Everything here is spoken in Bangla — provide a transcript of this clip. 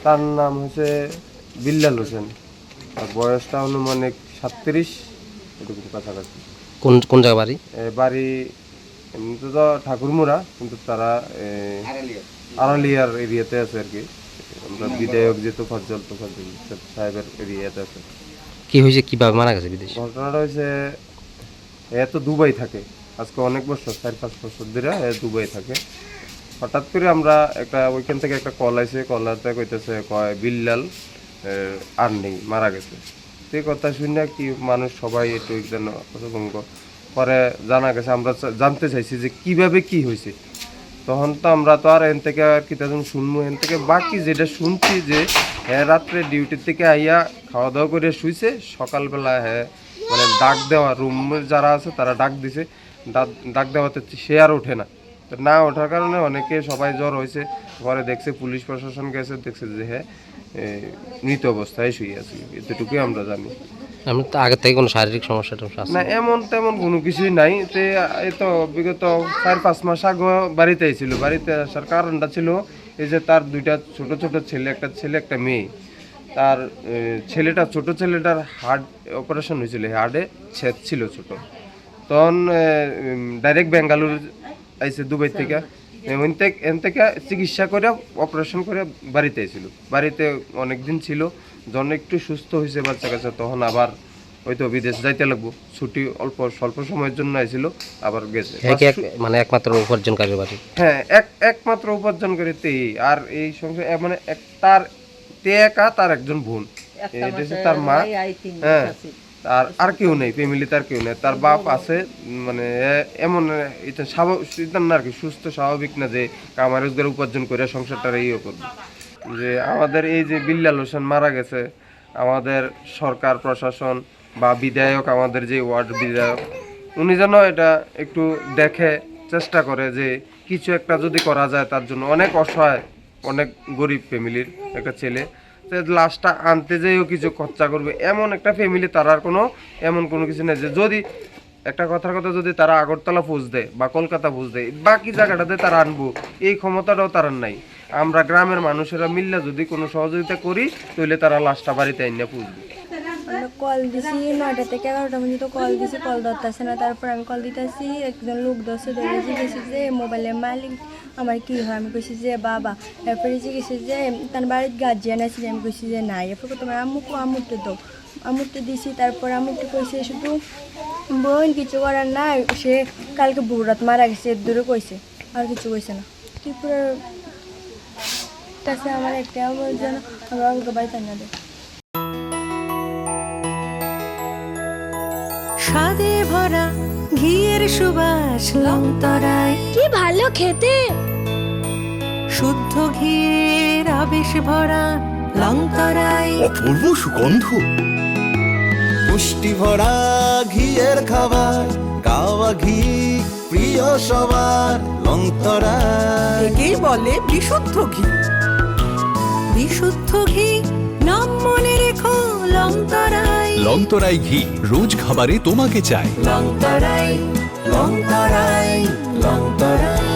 তার নাম হচ্ছে বিল্লাল হোসেন। আর বয়সটা অনুমানিক 37 এরকম কাছাকাছি। কোন কোন জায়গা বাড়ি? বাড়ি এমনিতে তো ঠাকুরমুড়া, কিন্তু তারা আড়ালিয়ার এরিয়াতে আছে আর কি। আমরা বিধায়ক যে তোফাজ্জল সাহেবের এরিয়াতে আছে। কি হয়েছে, কিভাবে মারা গেছে বিদেশে? ঘটনাটা হয়েছে, এ তো দুবাই থাকে আজকে অনেক বছর, 4-5 বছর ধরে এ দুবাই থাকে। হঠাৎ করে আমরা একটা ওইখান থেকে একটা কল আছে, কলাতে কইতেছে কয় বিল্লাল আর নেই, মারা গেছে। সেই কথা শুনে কি মানুষ সবাই একটু হতভম্ব। পরে জানা গেছে, আমরা জানতে চাইছি যে কিভাবে কি হয়েছে। তখন তো আমরা তো আর এখান থেকে আর কি তখন শুনবো, এখান থেকে বাকি যেটা শুনছি যে হ্যাঁ রাত্রে ডিউটির থেকে আইয়া খাওয়া দাওয়া করে শুইছে, সকালবেলা হ্যাঁ মানে ডাক দেওয়া রুমে যারা আছে তারা ডাক দিছে, ডাক দেওয়াতে সে আর ওঠে না। তো না ওঠার কারণে অনেকে সবাই জ্বর হয়েছে, ঘরে দেখছে, পুলিশ প্রশাসন গেছে, দেখছে যে হ্যাঁ মৃত অবস্থায় শুয়ে আছে। এতটুকুই আমরা জানি। আমি তো আগে থেকে কোনো শারীরিক সমস্যা আছে না এমন তেমন কোনো কিছুই নাই। তে এই তো বিগত 4-5 মাস আগে বাড়িতে আইছিল। বাড়িতে আসার কারণটা ছিল এই যে তার দুইটা ছোট ছোট ছেলে, একটা ছেলে একটা মেয়ে। তার ছোট ছেলেটার হার্ট অপারেশন হয়েছিল, হার্টে ছেদ ছিল ছোট। তখন ডাইরেক্ট বেঙ্গালুরু আইছে দুবাই থেকে। এন থেকে চিকিৎসা করে অপারেশন করে বাড়িতে আইছিল। বাড়িতে অনেক দিন ছিল, যখন একটু সুস্থ হয়েছে বাচ্চা কাচ্চা, তখন আবার হয়তো বিদেশ যাইতে লাগবো। ছুটি স্বল্প সময়ের জন্য আইছিল, আবার গেছে। মানে একমাত্র উপার্জনকারী বাড়ি। হ্যাঁ একমাত্র উপার্জনকারী তেই। আর এই সংসার মানে তার একা, তার একজন বোন, এটা হচ্ছে তার মা। হ্যাঁ আর কেউ নেই ফ্যামিলিতে, আর কেউ নেই। তার বাপ আছে, মানে এমন এটা স্বাভাবিক না আর কি, সুস্থ স্বাভাবিক না যে কামার রোজগার উপার্জন করে সংসারটার ইয়ে করবে। যে আমাদের এই যে বিল্লাল হোসেন মারা গেছে, আমাদের সরকার প্রশাসন বা বিধায়ক, আমাদের যে ওয়ার্ড বিধায়ক, উনি যেন এটা একটু দেখে চেষ্টা করে যে কিছু একটা যদি করা যায় তার জন্য। অনেক অসহায়, অনেক গরিব ফ্যামিলির একটা ছেলে, লাশটা আনতে যেয়েও কিছু খরচা করবে এমন একটা ফ্যামিলি, তার আর এমন কোনো কিছু নেই। যে যদি একটা কথার কথা, যদি তারা আগরতলা পৌঁছ দেয় বা কলকাতা পৌঁছ দেয়, বাকি জায়গাটাতে তারা আনবো এই ক্ষমতাটাও তার নাই। আমরা গ্রামের মানুষেরা মিললে যদি কোনো সহযোগিতা করি, তাহলে তারা লাশটা বাড়িতে আইনা পৌঁছবে। কল দিছি 9টা থেকে 11টা পর্যন্ত কল দিছি, কল ধরতেছে না। তারপর আমি কল দিতেছি, একজন লোক ধরছে, ধরে জিজ্ঞেসি যে মোবাইলের মালিক আমার কি হয়। আমি কইছি যে বাবা। এরপরে জিজ্ঞেসি যে তার বাড়ির গার্জিয়ান আছে, আমি কইছি যে নাই। এরপর তোমার আম্মুকে দাও, আম্মুকে দিছি। তারপর আম্মুকে কইছে শুধু বোন কিছু করার নাই, সে কালকে ভোররাত মারা গেছে, এর দূরে কইছে, আর কিছু কইছে না। ত্রিপুরার কাছে আমার একটা আমার যেন আমার আমাকে বাড়িতে না দেয়। স্বাদে ভরা ঘিয়ের সুবাস লংতরায়, কি ভালো খেতে। শুদ্ধ ঘিয়ের আবেশ ভরা লংতরায়, অপূর্ব সুগন্ধ, পুষ্টি ভরা ঘিয়ের খাবার, গাওয়া ঘি প্রিয় সবার লংতরায়। একেই বলে বিশুদ্ধ ঘি। বিশুদ্ধ ঘি নাম মনে রেখো লংতরায়। লংতরাই ঘি রোজ খাবারে তোমাকে চাই। লংতরায়, লংতরায়, লংতরায়।